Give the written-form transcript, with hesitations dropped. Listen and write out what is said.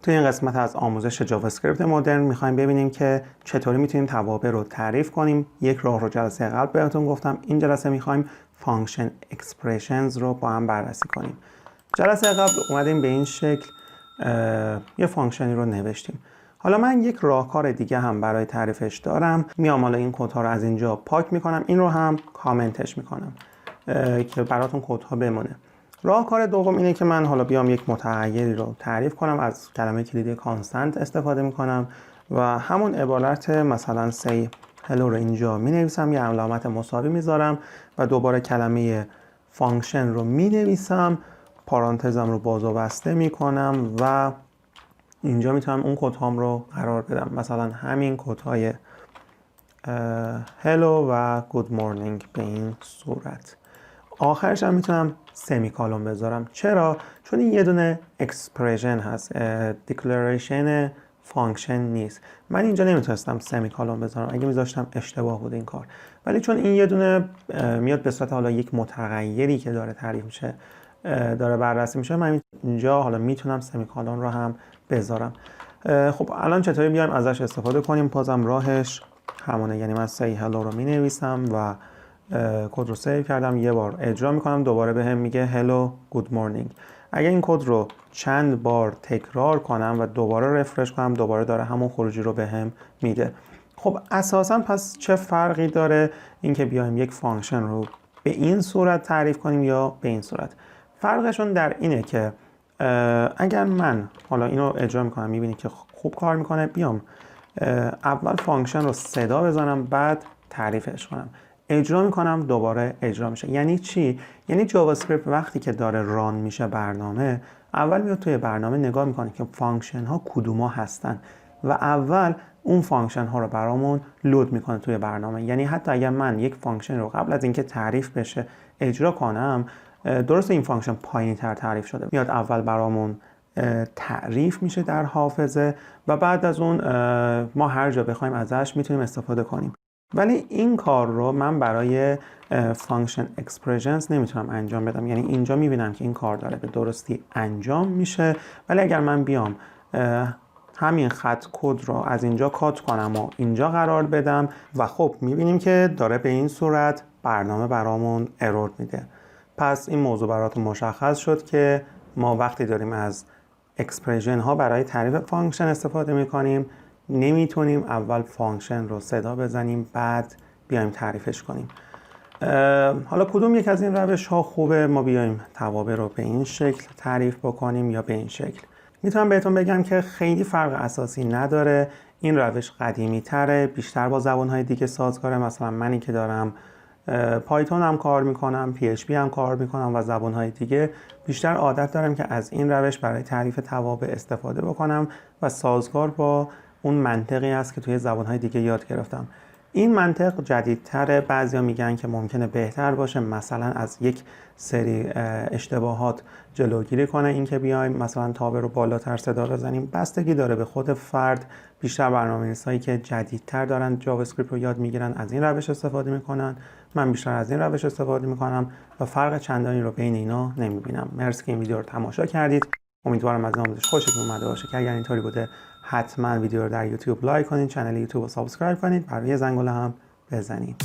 توی این قسمت از آموزش جاوااسکریپت مدرن میخوایم ببینیم که چطوری میتونیم توابع رو تعریف کنیم. یک راه رو جلسه قبل بهتون گفتم. این جلسه میخوایم فانکشن اکسپرشنز رو با هم بررسی کنیم. جلسه قبل اومدیم به این شکل یه فانکشنی رو نوشتیم. حالا من یک راهکار دیگه هم برای تعریفش دارم. میام حالا این کدها رو از اینجا پاک میکنم، این رو هم کامنتش میکنم که براتون کدها بمونه. راهکار دوم اینه که من حالا بیام یک متغیری رو تعریف کنم، از کلمه کلیدی کانستنت استفاده میکنم و همون عبارت مثلا سی هلو رو اینجا می نویسم، یه علامت مساوی میذارم و دوباره کلمه فانکشن رو می نویسم، پارانتزم رو باز و بسته میکنم و اینجا میتونم اون کدهام رو قرار بدم، مثلا همین کدهای هلو و گود مورنینگ به این صورت. آخرش هم میتونم سمیکالون بذارم. چرا؟ چون این یه دونه اکسپرشن هست، دیکلریشن فانکشن نیست. من اینجا نمیتونستم سمیکالون بذارم، اگه میذاشتم اشتباه بود این کار. ولی چون این یه دونه میاد به صورت حالا یک متغیری که داره تعریف میشه، داره بررسی میشه، من اینجا حالا میتونم سمیکالون رو هم بذارم. خب الان چطوری بیایم ازش استفاده کنیم؟ بازم راهش همونه، یعنی من سی هلو رو مینویسم و کد رو سیو کردم، یه بار اجرا میکنم، دوباره به هم میگه هلو گود مورنینگ. اگه این کد رو چند بار تکرار کنم و دوباره رفرش کنم، دوباره داره همون خروجی رو به هم میده. خب اساسا پس چه فرقی داره اینکه بیایم یک فانکشن رو به این صورت تعریف کنیم یا به این صورت؟ فرقشون در اینه که اگر من حالا اینو اجرا میکنم، میبینید که خوب کار میکنه، بیام اول فانکشن رو صدا بزنم، بعد تعریفش کنم، اجرا میکنم، دوباره اجرا میشه. یعنی چی؟ یعنی جاوااسکریپت وقتی که داره ران میشه برنامه، اول میاد توی برنامه نگاه میکنه که فانکشن ها کدوما هستن و اول اون فانکشن ها رو برامون لود میکنه توی برنامه. یعنی حتی اگر من یک فانکشن رو قبل از اینکه تعریف بشه اجرا کنم، درست این فانکشن پایین‌تر تعریف شده، میاد اول برامون تعریف میشه در حافظه و بعد از اون ما هر جا بخوایم ازش میتونیم استفاده کنیم. ولی این کار رو من برای فانکشن اکسپرشنز نمیتونم انجام بدم. یعنی اینجا میبینم که این کار داره به درستی انجام میشه، ولی اگر من بیام همین خط کد رو از اینجا کات کنم و اینجا قرار بدم و خب میبینیم که داره به این صورت برنامه برامون ارور میده. پس این موضوع براتون مشخص شد که ما وقتی داریم از اکسپرشن ها برای تعریف فانکشن استفاده میکنیم، نمیتونیم اول فانکشن رو صدا بزنیم بعد بیایم تعریفش کنیم. حالا کدوم یک از این روش ها خوبه؟ ما بیایم توابع رو به این شکل تعریف بکنیم یا به این شکل؟ میتونم بهتون بگم که خیلی فرق اساسی نداره. این روش قدیمی تره، بیشتر با زبان های دیگه سازگاره. مثلا منی که دارم پایتون هم کار میکنم، PHP هم کار میکنم و زبان های دیگه، بیشتر عادت دارم که از این روش برای تعریف توابع استفاده بکنم و سازگار با اون منطقی است که توی زبان‌های دیگه یاد گرفتم. این منطق جدیدتره، بعضیا میگن که ممکنه بهتر باشه، مثلا از یک سری اشتباهات جلوگیری کنه، این که بیایم مثلا تابع رو بالاتر صدا بزنیم. بستگی داره به خود فرد. بیشتر برنامه‌نویسایی که جدیدتر دارن جاوااسکریپت رو یاد میگیرن از این روش استفاده میکنن، من بیشتر از این روش استفاده میکنم و فرق چندانی رو بین اینا نمیبینم. مرسی که این ویدیو رو تماشا کردید. امیدوارم از آموزش خوشتون اومده باشه. که اگر اینطوری بوده حتما ویدیو رو در یوتیوب لایک کنید، کانال یوتیوب رو سابسکرایب کنید، برای زنگوله هم بزنید.